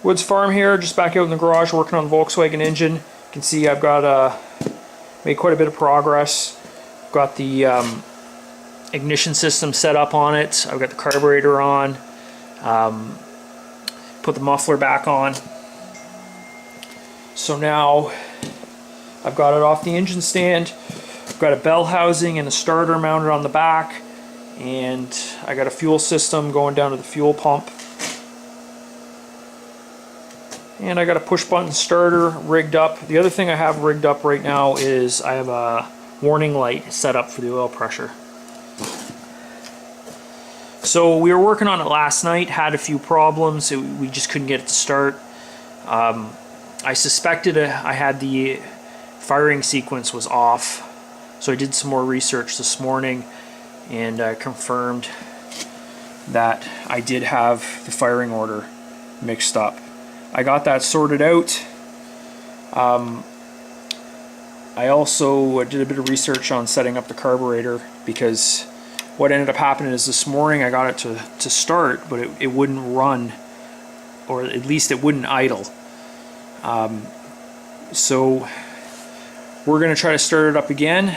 Woods Farm here, just back out in the garage working on the Volkswagen engine. You can see I've got made quite a bit of progress. Got the ignition system set up on it. I've got the carburetor on. Put the muffler back on. So now I've got it off the engine stand. I've got a bell housing and a starter mounted on the back, and I got a fuel system going down to the fuel pump. And I got a push button starter rigged up. The other thing I have rigged up right now is I have a warning light set up for the oil pressure. So we were working on it last night, had a few problems, we just couldn't get it to start. I suspected I had the firing sequence was off, so I did some more research this morning and confirmed that I did have the firing order mixed up. I got that sorted out. I also did a bit of research on setting up the carburetor, because what ended up happening is this morning I got it to start, but it wouldn't run, or at least it wouldn't idle. So we're going to try to start it up again.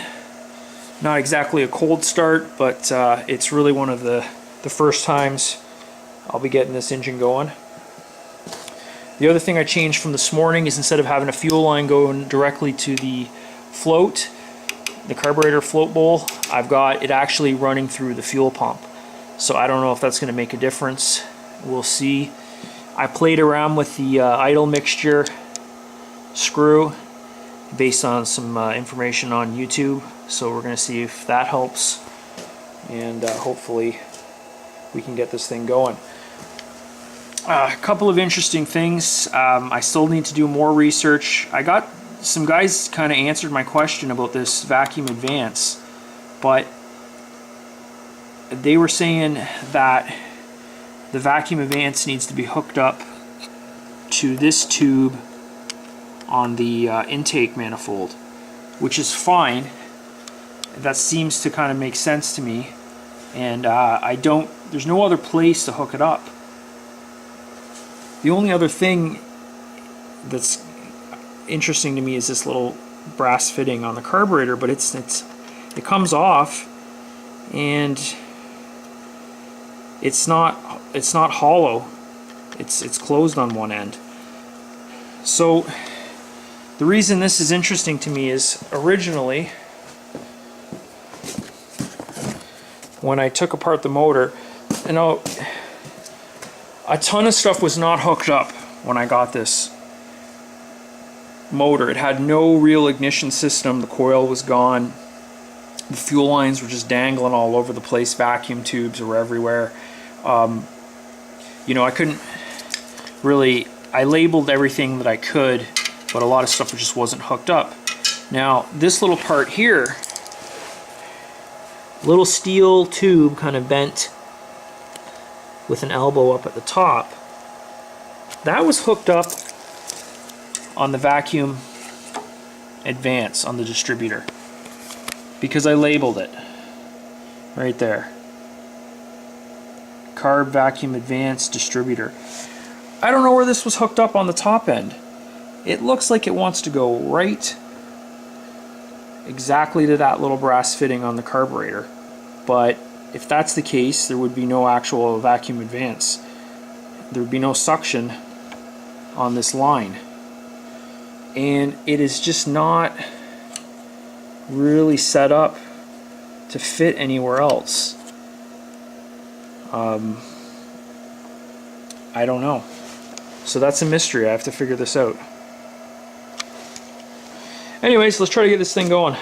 Not exactly a cold start, but it's really one of the first times I'll be getting this engine going. The other thing I changed from this morning is, instead of having a fuel line going directly to the float, the carburetor float bowl, I've got it actually running through the fuel pump. So I don't know if that's going to make a difference. We'll see. I played around with the idle mixture screw based on some information on YouTube, so we're going to see if that helps, and hopefully we can get this thing going. A couple of interesting things. I still need to do more research. I got some guys kind of answered my question about this vacuum advance, but they were saying that the vacuum advance needs to be hooked up to this tube on the intake manifold, which is fine. That seems to kind of make sense to me, and there's no other place to hook it up. The only other thing that's interesting to me is this little brass fitting on the carburetor, but it comes off, and it's not hollow. It's closed on one end. So the reason this is interesting to me is, originally when I took apart the motor, you know, a ton of stuff was not hooked up when I got this motor. It had no real ignition system. The coil was gone. The fuel lines were just dangling all over the place. Vacuum tubes were everywhere. You know, I couldn't really, I labeled everything that I could, but a lot of stuff just wasn't hooked up. Now, this little part here, little steel tube kind of bent with an elbow up at the top, that was hooked up on the vacuum advance on the distributor, because I labeled it right there. Carb vacuum advance distributor. I don't know where this was hooked up on the top end. It looks like it wants to go right exactly to that little brass fitting on the carburetor, but if that's the case, there would be no actual vacuum advance. There would be no suction on this line, and it is just not really set up to fit anywhere else. I don't know. So that's a mystery. I have to figure this out. Anyways, let's try to get this thing going.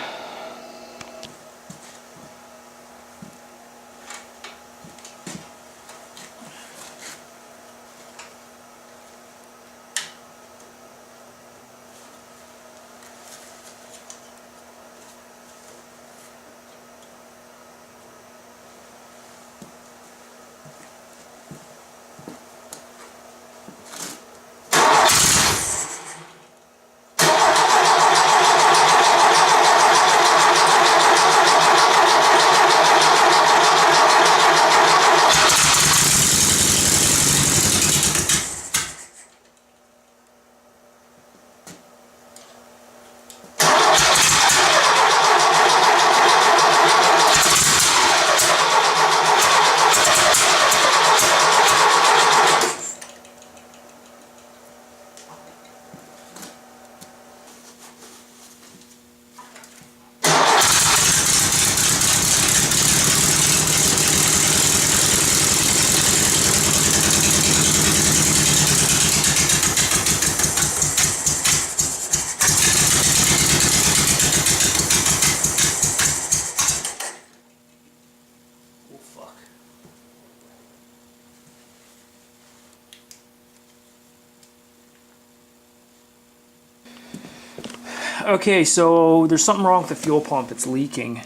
Okay, so there's something wrong with the fuel pump. It's leaking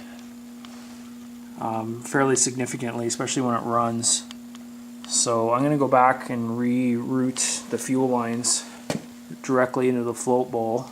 fairly significantly, especially when it runs. So I'm going to go back and reroute the fuel lines directly into the float bowl.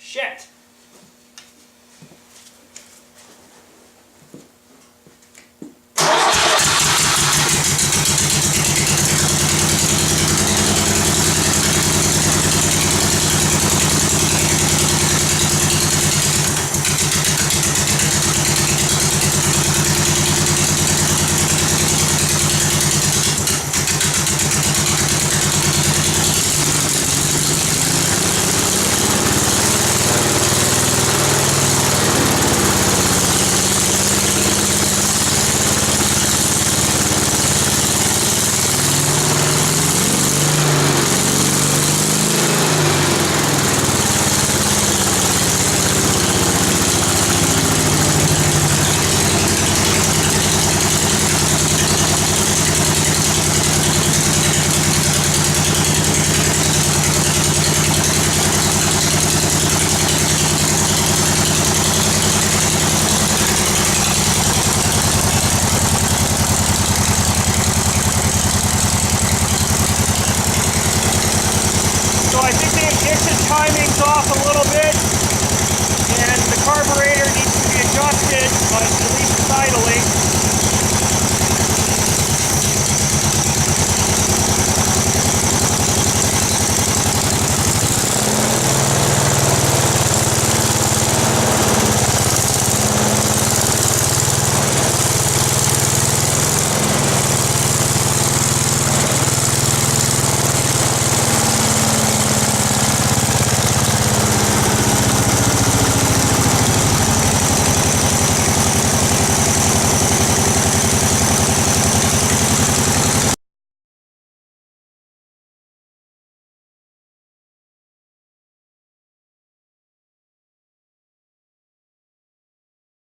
Shit! Timing's off a little bit, and the carburetor needs to be adjusted, but at least it's idling.